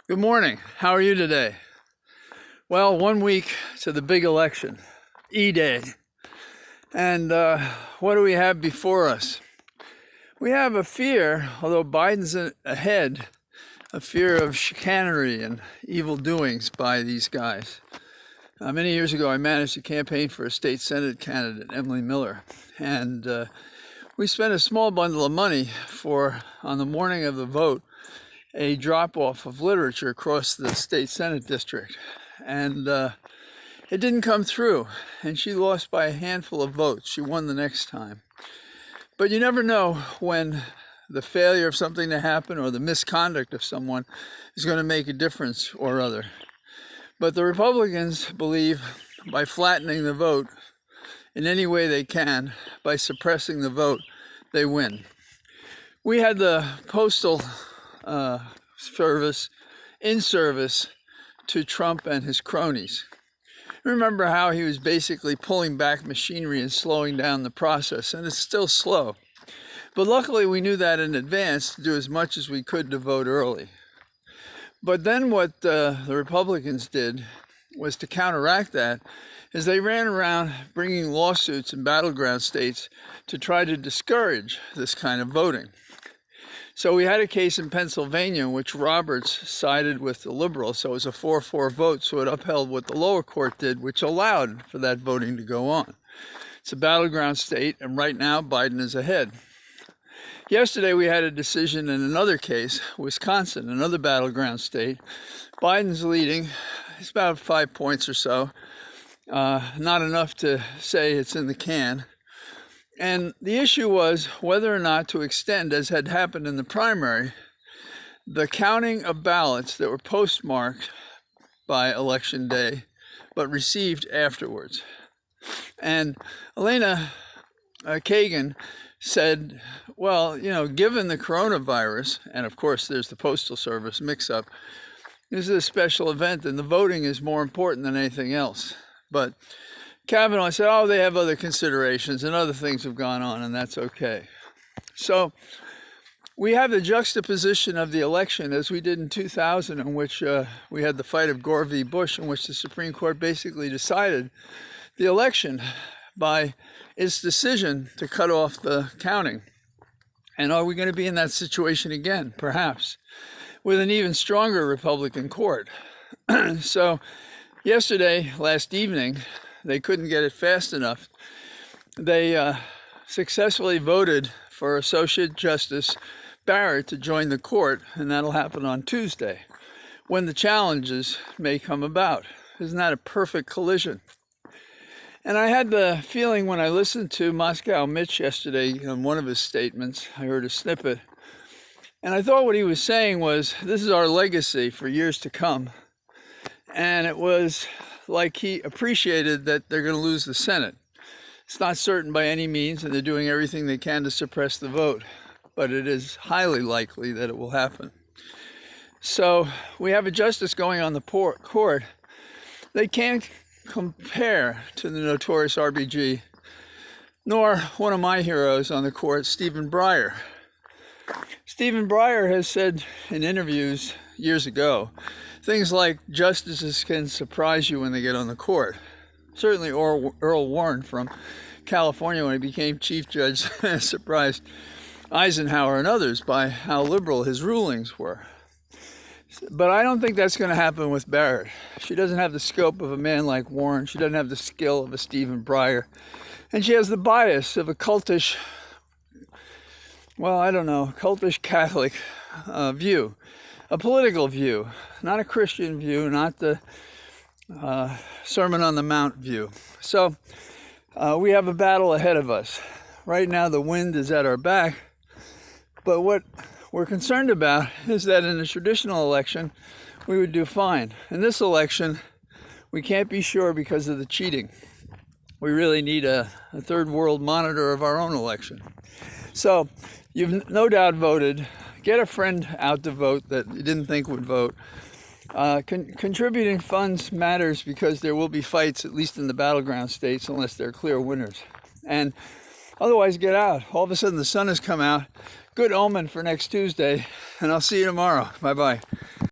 Good morning. How are you today? Well, 1 week to the big election, E-Day. And what do we have before us? We have a fear, although Biden's ahead, a fear of chicanery and evil doings by these guys. Many years ago, I managed to campaign for a state Senate candidate, Emily Miller. And we spent a small bundle of money on the morning of the vote, a drop-off of literature across the state Senate district. And it didn't come through, and she lost by a handful of votes. She won the next time. But you never know when the failure of something to happen or the misconduct of someone is going to make a difference or other. But the Republicans believe by flattening the vote in any way they can, by suppressing the vote, they win. We had the Postal Service in service to Trump and his cronies. Remember how he was basically pulling back machinery and slowing down the process, and it's still slow. But luckily we knew that in advance to do as much as we could to vote early. But then what the Republicans did was to counteract that, is they ran around bringing lawsuits in battleground states to try to discourage this kind of voting. So we had a case in Pennsylvania in which Roberts sided with the liberals, so it was a 4-4 vote, so it upheld what the lower court did, which allowed for that voting to go on. It's a battleground state, and right now Biden is ahead. Yesterday we had a decision in another case, Wisconsin, another battleground state. Biden's leading. It's about 5 points or so. Not enough to say it's in the can. And the issue was whether or not to extend, as had happened in the primary, the counting of ballots that were postmarked by Election Day, but received afterwards. And Elena Kagan said, well, given the coronavirus, and of course there's the Postal Service mix-up, this is a special event and the voting is more important than anything else. But Kavanaugh said, they have other considerations and other things have gone on, and that's okay. So we have the juxtaposition of the election as we did in 2000, in which we had the fight of Gore v. Bush, in which the Supreme Court basically decided the election by its decision to cut off the counting. And are we going to be in that situation again? Perhaps, with an even stronger Republican court. So last evening, they couldn't get it fast enough. They successfully voted for Associate Justice Barrett to join the court, and that'll happen on Tuesday, when the challenges may come about. Isn't that a perfect collision? And I had the feeling when I listened to Moscow Mitch yesterday in one of his statements, I heard a snippet, and I thought what he was saying was, this is our legacy for years to come. And it was like he appreciated that they're going to lose the Senate. It's not certain by any means, and they're doing everything they can to suppress the vote, but it is highly likely that it will happen. So we have a justice going on the court. They can't compare to the notorious RBG, nor one of my heroes on the court, Stephen Breyer. Stephen Breyer has said in interviews years ago, things like justices can surprise you when they get on the court. Certainly Earl Warren from California, when he became chief judge, surprised Eisenhower and others by how liberal his rulings were. But I don't think that's going to happen with Barrett. She doesn't have the scope of a man like Warren. She doesn't have the skill of a Stephen Breyer. And she has the bias of a cultish Catholic view. A political view, not a Christian view, not the Sermon on the Mount view. So we have a battle ahead of us. Right now the wind is at our back, but what we're concerned about is that in a traditional election we would do fine. In this election we can't be sure because of the cheating. We really need a third world monitor of our own election. So you've no doubt voted. Get a friend out to vote that you didn't think would vote. Contributing funds matters because there will be fights, at least in the battleground states, unless they're clear winners. And otherwise, get out. All of a sudden, the sun has come out. Good omen for next Tuesday, and I'll see you tomorrow. Bye-bye.